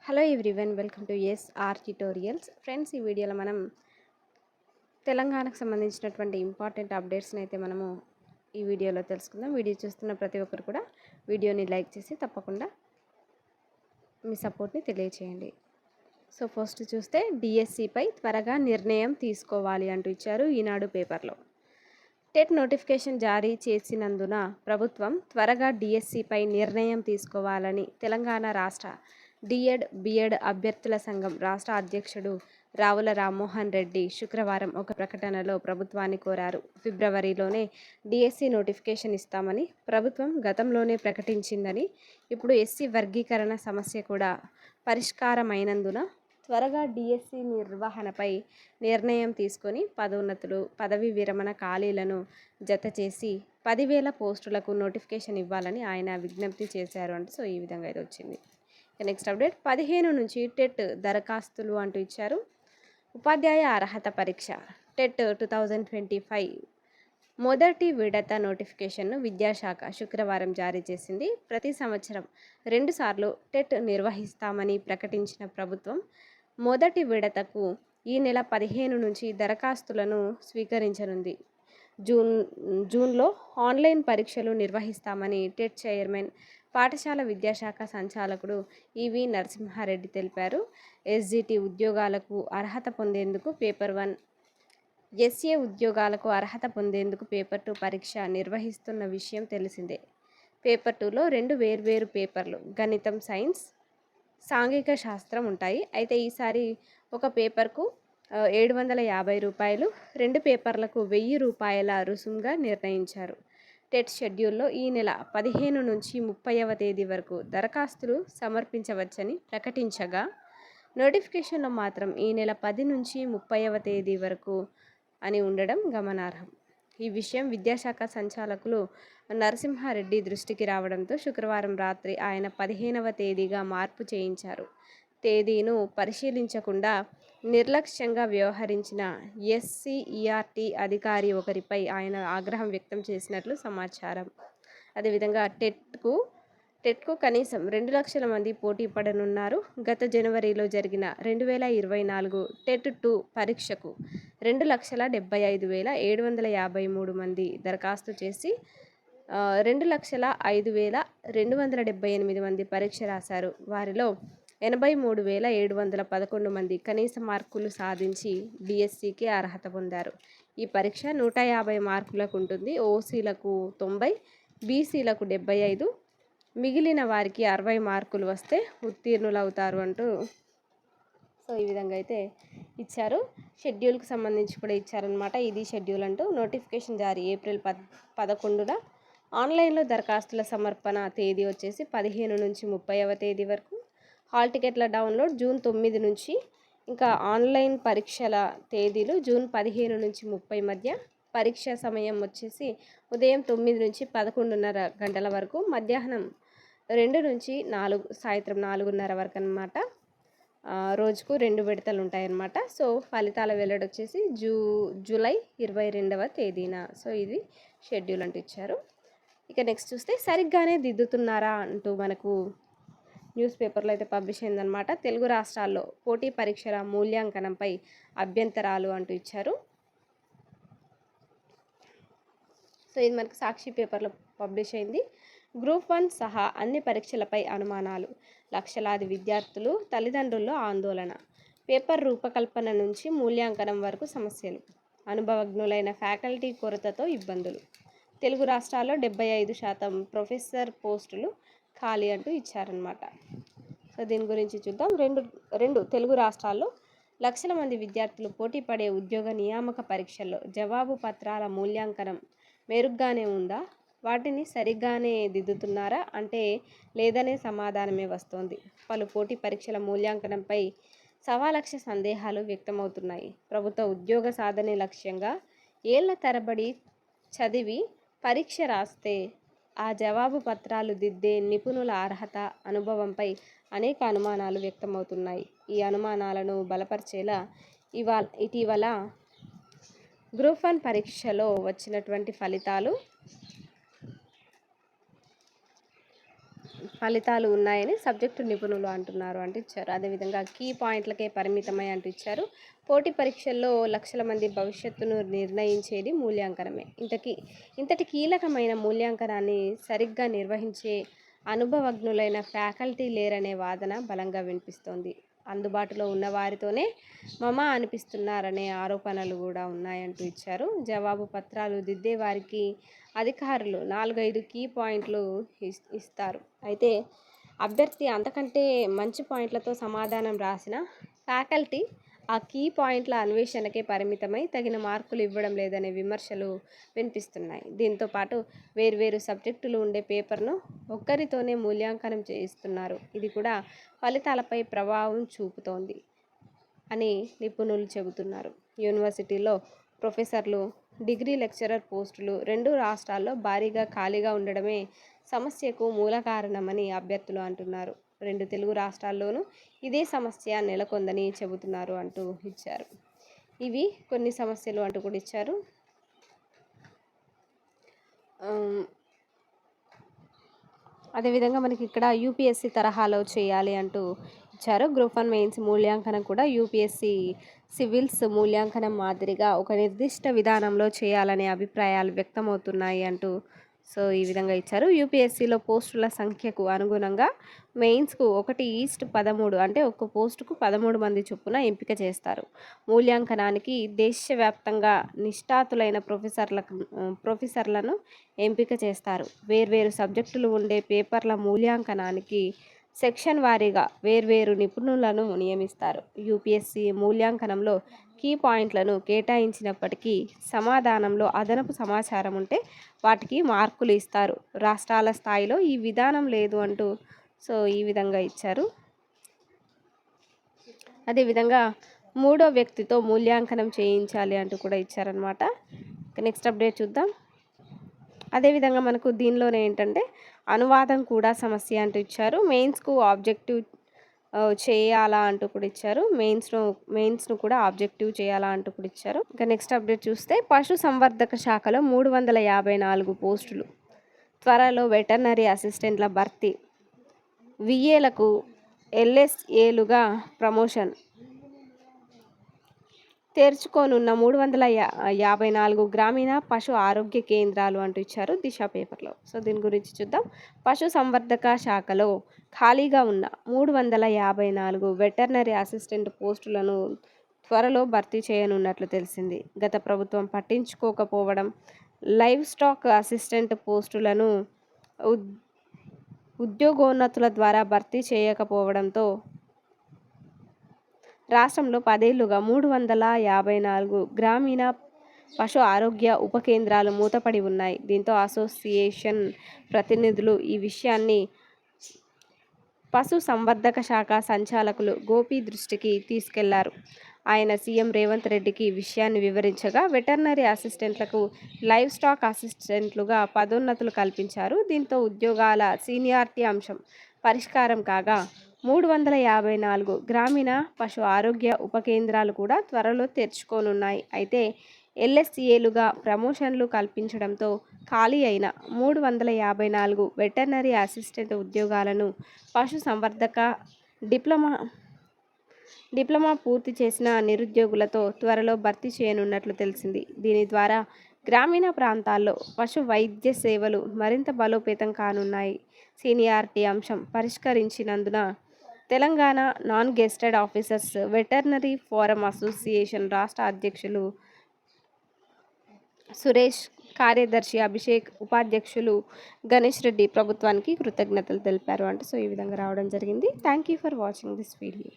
Hello everyone, welcome to SR tutorials. Friends, ఈ వీడియోలో మనం తెలంగాణకు సంబంధించినటువంటి ఇంపార్టెంట్ అప్డేట్స్ని అయితే మనము ఈ వీడియోలో తెలుసుకుందాం. వీడియో చూస్తున్న ప్రతి ఒక్కరు కూడా వీడియోని లైక్ చేసి తప్పకుండా మీ సపోర్ట్ని తెలియచేయండి. సో ఫస్ట్ చూస్తే డిఎస్సిపై త్వరగా నిర్ణయం తీసుకోవాలి అంటూ ఇచ్చారు ఈనాడు పేపర్లో. టెట్ నోటిఫికేషన్ జారీ చేసినందున ప్రభుత్వం త్వరగా డిఎస్సిపై నిర్ణయం తీసుకోవాలని తెలంగాణ రాష్ట్ర డిఎడ్ బిఎడ్ అభ్యర్థుల సంఘం రాష్ట్ర అధ్యక్షుడు రావుల రామ్మోహన్ రెడ్డి శుక్రవారం ఒక ప్రకటనలో ప్రభుత్వాన్ని కోరారు. ఫిబ్రవరిలోనే డిఎస్సి నోటిఫికేషన్ ఇస్తామని ప్రభుత్వం గతంలోనే ప్రకటించిందని, ఇప్పుడు ఎస్సీ వర్గీకరణ సమస్య కూడా పరిష్కారమైనందున త్వరగా డిఎస్సి నిర్వహణపై నిర్ణయం తీసుకొని పదోన్నతులు, పదవీ విరమణ ఖాళీలను జత చేసి 10,000 పోస్టులకు నోటిఫికేషన్ ఇవ్వాలని ఆయన విజ్ఞప్తి చేశారు అంటే ఈ విధంగా అయితే వచ్చింది. నెక్స్ట్ అప్డేట్ 15 నుంచి టెట్ దరఖాస్తులు అంటూ ఇచ్చారు. ఉపాధ్యాయ అర్హత పరీక్ష టెట్ 2025 మొదటి విడత నోటిఫికేషన్ను విద్యాశాఖ శుక్రవారం జారీ చేసింది. ప్రతి సంవత్సరం 2 సార్లు టెట్ నిర్వహిస్తామని ప్రకటించిన ప్రభుత్వం మొదటి విడతకు ఈ నెల 15 నుంచి దరఖాస్తులను స్వీకరించనుంది. జూన్లో ఆన్లైన్ పరీక్షలు నిర్వహిస్తామని టెట్ చైర్మన్, పాఠశాల విద్యాశాఖ సంచాలకుడు ఈవి నరసింహారెడ్డి తెలిపారు. ఎస్జిటి ఉద్యోగాలకు అర్హత పొందేందుకు పేపర్ 1, ఎస్ఏ ఉద్యోగాలకు అర్హత పొందేందుకు పేపర్ 2 పరీక్ష నిర్వహిస్తున్న విషయం తెలిసిందే. పేపర్ 2లో 2 వేర్వేరు పేపర్లు గణితం, సైన్స్, సాంఘిక శాస్త్రం ఉంటాయి. అయితే ఈసారి ఒక పేపర్కు 750 రూపాయలు, 2 పేపర్లకు 1000 రూపాయల రుసుముగా నిర్ణయించారు. టెట్ షెడ్యూల్లో ఈ నెల 15 నుంచి 30వ తేదీ వరకు దరఖాస్తులు సమర్పించవచ్చని ప్రకటించగా, నోటిఫికేషన్లో మాత్రం ఈ నెల 10 నుంచి 30వ తేదీ వరకు అని ఉండడం గమనార్హం. ఈ విషయం విద్యాశాఖ సంచాలకులు నరసింహారెడ్డి దృష్టికి రావడంతో శుక్రవారం రాత్రి ఆయన 15వ తేదీగా మార్పు చేయించారు. తేదీను పరిశీలించకుండా నిర్లక్ష్యంగా వ్యవహరించిన ఎస్సీఈఆర్టీ అధికారి ఒకరిపై ఆయన ఆగ్రహం వ్యక్తం చేసినట్లు సమాచారం. అదేవిధంగా టెట్కు కనీసం 2 లక్షల మంది పోటీ పడనున్నారు. గత జనవరిలో జరిగిన 2024 టెట్ 2 పరీక్షకు 2,75,753 మంది దరఖాస్తు చేసి 2,05,278 మంది పరీక్ష రాశారు. వారిలో 83,711 మంది కనీస మార్కులు సాధించి డిఎస్సికి అర్హత పొందారు. ఈ పరీక్ష 150 మార్కులకు ఉంటుంది. ఓసీలకు 90, బీసీలకు 75, మిగిలిన వారికి 60 మార్కులు వస్తే ఉత్తీర్ణులవుతారు అంటూ ఈ విధంగా అయితే ఇచ్చారు. షెడ్యూల్కి సంబంధించి కూడా ఇచ్చారనమాట. ఇది షెడ్యూల్ అంటూ. నోటిఫికేషన్ జారీ ఏప్రిల్ 11న. ఆన్లైన్లో దరఖాస్తుల సమర్పణ తేదీ వచ్చేసి 15 నుంచి 30వ తేదీ వరకు. హాల్ టికెట్ల డౌన్లోడ్ జూన్ 9 నుంచి. ఇంకా ఆన్లైన్ పరీక్షల తేదీలు జూన్ 15 నుంచి 30 మధ్య. పరీక్ష సమయం వచ్చేసి ఉదయం 9 నుంచి 11:30 గంటల వరకు, మధ్యాహ్నం 2 నుంచి 4, సాయంత్రం 4:30 వరకు అన్నమాట. రోజుకు 2 విడతలు ఉంటాయన్నమాట. ఫలితాల వెల్లడి వచ్చేసి జూలై 22వ తేదీన. ఇది షెడ్యూల్ అంటూ ఇచ్చారు. ఇక నెక్స్ట్ చూస్తే సరిగ్గానే దిద్దుతున్నారా అంటూ మనకు న్యూస్ పేపర్లో అయితే పబ్లిష్ అయిందనమాట. తెలుగు రాష్ట్రాల్లో పోటీ పరీక్షల మూల్యాంకనంపై అభ్యంతరాలు అంటూ ఇచ్చారు. ఇది మనకు సాక్షి పేపర్లో పబ్లిష్ అయింది. గ్రూప్ 1 సహా అన్ని పరీక్షలపై అనుమానాలు, లక్షలాది విద్యార్థులు, తల్లిదండ్రుల్లో ఆందోళన. పేపర్ రూపకల్పన నుంచి మూల్యాంకనం వరకు సమస్యలు, అనుభవజ్ఞులైన ఫ్యాకల్టీ కొరతతో ఇబ్బందులు. తెలుగు రాష్ట్రాల్లో 75% ప్రొఫెసర్ పోస్టులు ఖాళీ అంటూ ఇచ్చారనమాట. దీని గురించి చూద్దాం. రెండు తెలుగు రాష్ట్రాల్లో లక్షల మంది విద్యార్థులు పోటీ పడే ఉద్యోగ నియామక పరీక్షల్లో జవాబు పత్రాల మూల్యాంకనం మెరుగ్గానే ఉందా, వాటిని సరిగ్గానే దిద్దుతున్నారా అంటే లేదనే సమాధానమే వస్తోంది. పలు పోటీ పరీక్షల మూల్యాంకనంపై సవాలక్ష సందేహాలు వ్యక్తమవుతున్నాయి. ప్రభుత్వ ఉద్యోగ సాధనే లక్ష్యంగా ఏళ్ల తరబడి చదివి పరీక్ష రాస్తే ఆ జవాబు పత్రాలు దిద్దే నిపుణుల అర్హత, అనుభవంపై అనేక అనుమానాలు వ్యక్తమవుతున్నాయి. ఈ అనుమానాలను బలపరిచేలా ఇటీవల గ్రూప్ 1 పరీక్షలో వచ్చినటువంటి ఫలితాలు ఫలితాలు ఉన్నాయని సబ్జెక్టు నిపుణులు అంటున్నారు అంటూ ఇచ్చారు. అదేవిధంగా కీ పాయింట్లకే పరిమితమై అంటూ ఇచ్చారు. పోటీ పరీక్షల్లో లక్షల మంది భవిష్యత్తును నిర్ణయించేది మూల్యాంకనమే. ఇంతటి కీలకమైన మూల్యాంకనాన్ని సరిగ్గా నిర్వహించే అనుభవజ్ఞులైన ఫ్యాకల్టీ లేరనే వాదన బలంగా వినిపిస్తోంది. అందుబాటులో ఉన్న వారితోనే మమ అనిపిస్తున్నారనే ఆరోపణలు కూడా ఉన్నాయంటూ ఇచ్చారు. జవాబు పత్రాలు దిద్దే వారికి అధికారులు 4-5 కీ పాయింట్లు ఇస్తారు. అయితే అభ్యర్థి అంతకంటే మంచి పాయింట్లతో సమాధానం రాసిన ఫ్యాకల్టీ ఆ కీ పాయింట్ల అన్వేషణకే పరిమితమై తగిన మార్కులు ఇవ్వడం లేదనే విమర్శలు వినిపిస్తున్నాయి. దీంతో పాటు వేర్వేరు సబ్జెక్టులు ఉండే పేపర్ను ఒక్కరితోనే మూల్యాంకనం చేయిస్తున్నారు. ఇది కూడా ఫలితాలపై ప్రభావం చూపుతోంది అని నిపుణులు చెబుతున్నారు. యూనివర్సిటీలో ప్రొఫెసర్లు, డిగ్రీ లెక్చరర్ పోస్టులు 2 రాష్ట్రాల్లో భారీగా ఖాళీగా ఉండడమే సమస్యకు మూల కారణమని అభ్యర్థులు అంటున్నారు. 2 తెలుగు రాష్ట్రాల్లోనూ ఇదే సమస్య నెలకొందని చెబుతున్నారు అంటూ ఇచ్చారు. ఇవి కొన్ని సమస్యలు అంటూ కూడా ఇచ్చారు. అదేవిధంగా మనకి ఇక్కడ యూపీఎస్సీ తరహాలో చేయాలి అంటూ ఇచ్చారు. గ్రూప్ 1 మెయిన్స్ మూల్యాంకనం కూడా యూపీఎస్సీ సివిల్స్ మూల్యాంకనం మాదిరిగా ఒక నిర్దిష్ట విధానంలో చేయాలనే అభిప్రాయాలు వ్యక్తమవుతున్నాయి అంటూ ఈ విధంగా ఇచ్చారు. యూపీఎస్సీలో పోస్టుల సంఖ్యకు అనుగుణంగా మెయిన్స్కు 1:13 అంటే ఒక్క పోస్టుకు 13 మంది చొప్పున ఎంపిక చేస్తారు. మూల్యాంకనానికి దేశవ్యాప్తంగా నిష్ణాతులైన ప్రొఫెసర్లను ఎంపిక చేస్తారు. వేర్వేరు సబ్జెక్టులు ఉండే పేపర్ల మూల్యాంకనానికి సెక్షన్ వారీగా వేర్వేరు నిపుణులను నియమిస్తారు. యూపీఎస్సీ మూల్యాంకనంలో కీ పాయింట్లను కేటాయించినప్పటికీ సమాధానంలో అదనపు సమాచారం ఉంటే వాటికి మార్కులు ఇస్తారు. రాష్ట్రాల స్థాయిలో ఈ విధానం లేదు అంటూ ఈ విధంగా ఇచ్చారు. అదేవిధంగా 3వ వ్యక్తితో మూల్యాంకనం చేయించాలి అంటూ కూడా ఇచ్చారనమాట. నెక్స్ట్ అప్డేట్ చూద్దాం. అదేవిధంగా మనకు దీనిలోనే ఏంటంటే అనువాదం కూడా సమస్య అంటూ ఇచ్చారు. మెయిన్స్కు ఆబ్జెక్టివ్ చేయాలా అంటూ కూడా ఇచ్చారు. మెయిన్స్ను కూడా ఆబ్జెక్టివ్ చేయాలా అంటూ కూడా ఇచ్చారు. ఇంకా నెక్స్ట్ అప్డేట్ చూస్తే పశు సంవర్ధక శాఖలో 354 పోస్టులు, త్వరలో వెటర్నరీ అసిస్టెంట్ల భర్తీ, విఏలకు ఎల్ఎస్ఏలుగా ప్రమోషన్, తెరుచుకోనున్న 354 గ్రామీణ పశు ఆరోగ్య కేంద్రాలు అంటూ ఇచ్చారు దిశ పేపర్లో. దీని గురించి చూద్దాం. పశు సంవర్ధక శాఖలో ఖాళీగా ఉన్న 354 వెటర్నరీ అసిస్టెంట్ పోస్టులను త్వరలో భర్తీ చేయనున్నట్లు తెలిసింది. గత ప్రభుత్వం పట్టించుకోకపోవడం, లైవ్ స్టాక్ అసిస్టెంట్ పోస్టులను ఉద్యోగోన్నతుల ద్వారా భర్తీ చేయకపోవడంతో రాష్ట్రంలో 10 ఏళ్లుగా 354 గ్రామీణ పశు ఆరోగ్య ఉప కేంద్రాలు మూతపడి ఉన్నాయి. దీంతో అసోసియేషన్ ప్రతినిధులు ఈ విషయాన్ని పశు సంవర్ధక శాఖ సంచాలకులు గోపి దృష్టికి తీసుకెళ్లారు. ఆయన సీఎం రేవంత్ రెడ్డికి విషయాన్ని వివరించగా వెటర్నరీ అసిస్టెంట్లకు లైవ్ స్టాక్ అసిస్టెంట్లుగా పదోన్నతులు కల్పించారు. దీంతో ఉద్యోగాల సీనియారిటీ అంశం పరిష్కారం కాగా 354 గ్రామీణ పశు ఆరోగ్య ఉప కేంద్రాలు కూడా త్వరలో తెరుచుకోనున్నాయి. అయితే ఎల్ఎస్ఏలుగా ప్రమోషన్లు కల్పించడంతో ఖాళీ అయిన 354 వెటర్నరీ అసిస్టెంట్ ఉద్యోగాలను పశు సంవర్ధక డిప్లొమా పూర్తి చేసిన నిరుద్యోగులతో త్వరలో భర్తీ చేయనున్నట్లు తెలిసింది. దీని ద్వారా గ్రామీణ ప్రాంతాల్లో పశు వైద్య సేవలు మరింత బలోపేతం కానున్నాయి. సీనియారిటీ అంశం పరిష్కరించినందున Telangana non gazetted officers veterinary forum association రాష్ట్ర అధ్యక్షులు సురేష్, కార్యదర్శి అభిషేక్, ఉపాధ్యక్షులు గణేష్ రెడ్డి ప్రభుత్వానికి కృతజ్ఞతలు తెలిపారు అంటే ఈ విధంగా రావడం జరిగింది. Thank you for watching this video.